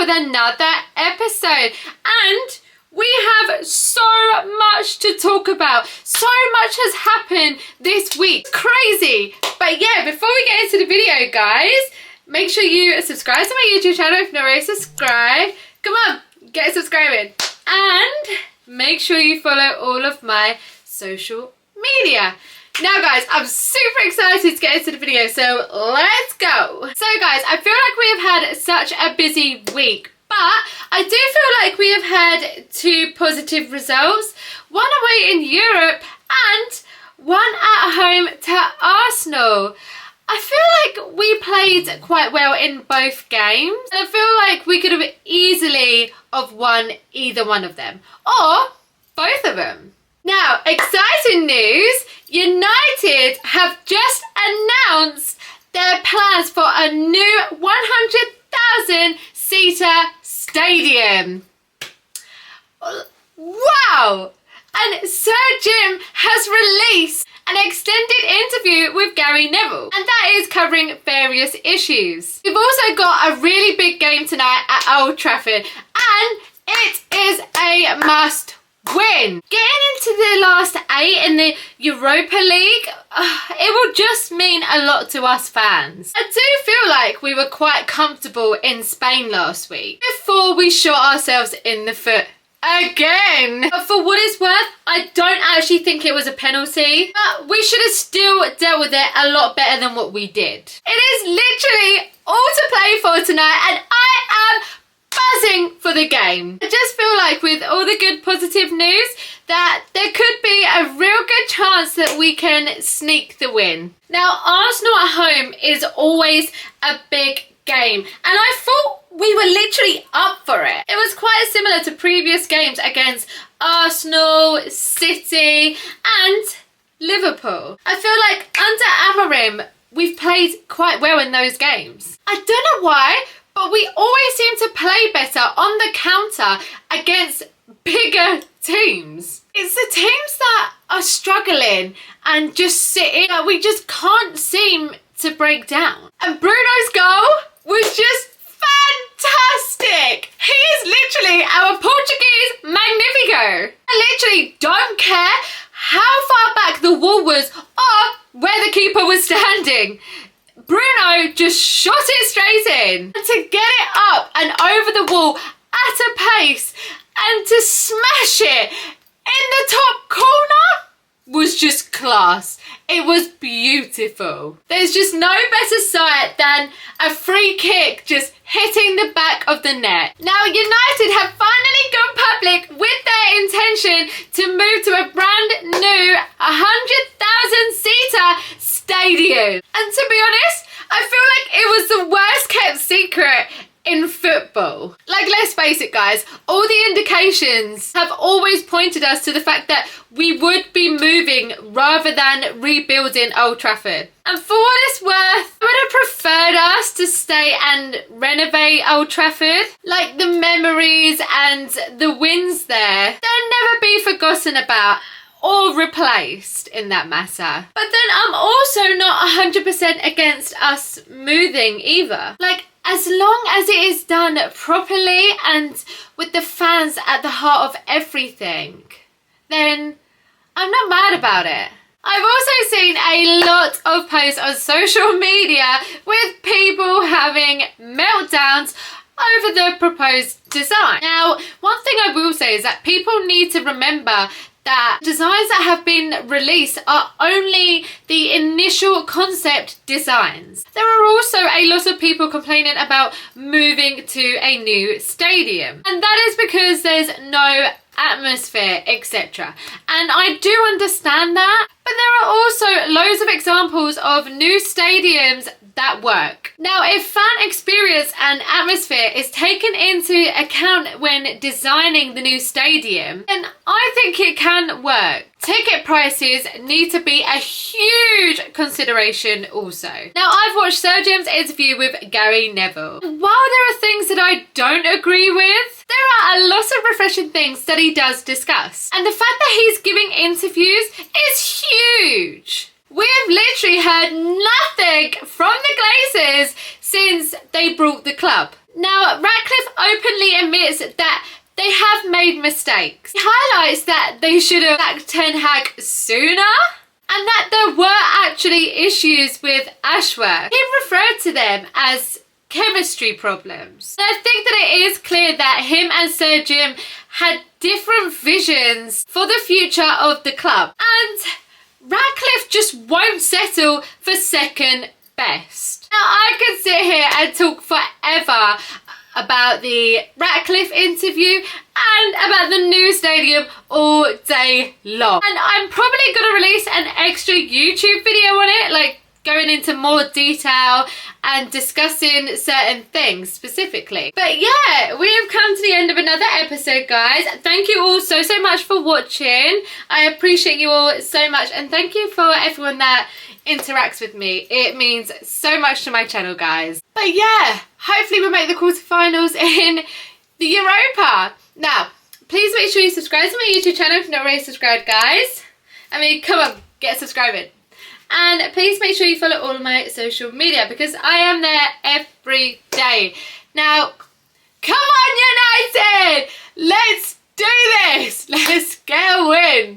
with another episode, and we have so much to talk about. So much has happened this week. It's crazy. But yeah, before we get into the video, guys, make sure you subscribe to my YouTube channel if you're not already subscribed. Come on, get subscribing. And make sure you follow all of my social media. Now guys, I'm super excited to get into the video, so let's go. So guys, I feel like we have had such a busy week, but I do feel like we have had 2 positive results. One away in Europe and one at home to Arsenal. I feel like we played quite well in both games. And I feel like we could have easily have won either one of them, or both of them. Now, exciting news, United have just announced their plans for a new 100,000 seater stadium. Wow! And Sir Jim has released an extended interview with Gary Neville, and that is covering various issues. We've also got a really big game tonight at Old Trafford, and it is a must win. Getting into the last 8 in the Europa League, it will just mean a lot to us fans. I do feel like we were quite comfortable in Spain last week before we shot ourselves in the foot again. But for what it's worth, I don't actually think it was a penalty, but we should have still dealt with it a lot better than what we did. It is literally all to play for tonight, and I am buzzing for the game. I just feel like with all the good positive news that there could be a real good chance that we can sneak the win. Now, Arsenal at home is always a big game, and I thought we were literally up for it. It was quite similar to previous games against Arsenal, City and Liverpool. I feel like under Amorim we've played quite well in those games. I don't know why, but we always seem to play better on the counter against bigger teams. It's the teams that are struggling and just sitting that we just can't seem to break down. And Bruno's goal was just fantastic. He is literally our Portuguese Magnifico. I literally don't care how far back the wall was or where the keeper was standing. Bruno just shot it straight in. And to get it up and over the wall at a pace and to smash it in the top corner was just class. It was beautiful. There's just no better sight than a free kick just hitting the back of the net. Now, United have finally gone public with their intention to move to a brand new 100,000 seater stadium. And to be honest, I feel like it was the worst kept secret in football. Like, let's face it guys, all the indications have always pointed us to the fact that we would be moving rather than rebuilding Old Trafford. And for what it's worth, I would have preferred us to stay and renovate Old Trafford. Like, the memories and the wins there, they'll never be forgotten about or replaced in that matter. But then I'm also not 100% against us moving either. Like, as long as it is done properly and with the fans at the heart of everything, then I'm not mad about it. I've also seen a lot of posts on social media with people having meltdowns over the proposed design. Now, one thing I will say is that people need to remember that designs that have been released are only the initial concept designs. There are also a lot of people complaining about moving to a new stadium, and that is because there's no atmosphere, etc. And I do understand that, but there are also loads of examples of new stadiums that work. Now, if fan experience and atmosphere is taken into account when designing the new stadium, then I think it can work. Ticket prices need to be a huge consideration also. Now, I've watched Sir Jim's interview with Gary Neville. While there are things that I don't agree with, there are a lot of refreshing things that he does discuss. And the fact that he's giving interviews is huge. We've literally heard nothing from the Glazers since they brought the club. Now, Ratcliffe openly admits that they have made mistakes. He highlights that they should have sacked Ten Hag sooner and that there were actually issues with Ashworth. He referred to them as chemistry problems. And I think that it is clear that him and Sir Jim had different visions for the future of the club. And Ratcliffe just won't settle for second best. Now, I could sit here and talk forever about the Ratcliffe interview and about the new stadium all day long. And I'm probably going to release an extra YouTube video on it, like going into more detail and discussing certain things specifically. But yeah, we have come to the end of another episode, guys. Thank you all so much for watching. I appreciate you all so much, and thank you for everyone that interacts with me. It means so much to my channel, guys. But yeah, hopefully we'll make the quarterfinals in the Europa. Now, please make sure you subscribe to my YouTube channel if you're not already subscribed, guys. I mean, come on, get subscribing. And please make sure you follow all of my social media because I am there every day. Now, come on, United! Let's do this! Let's get a win!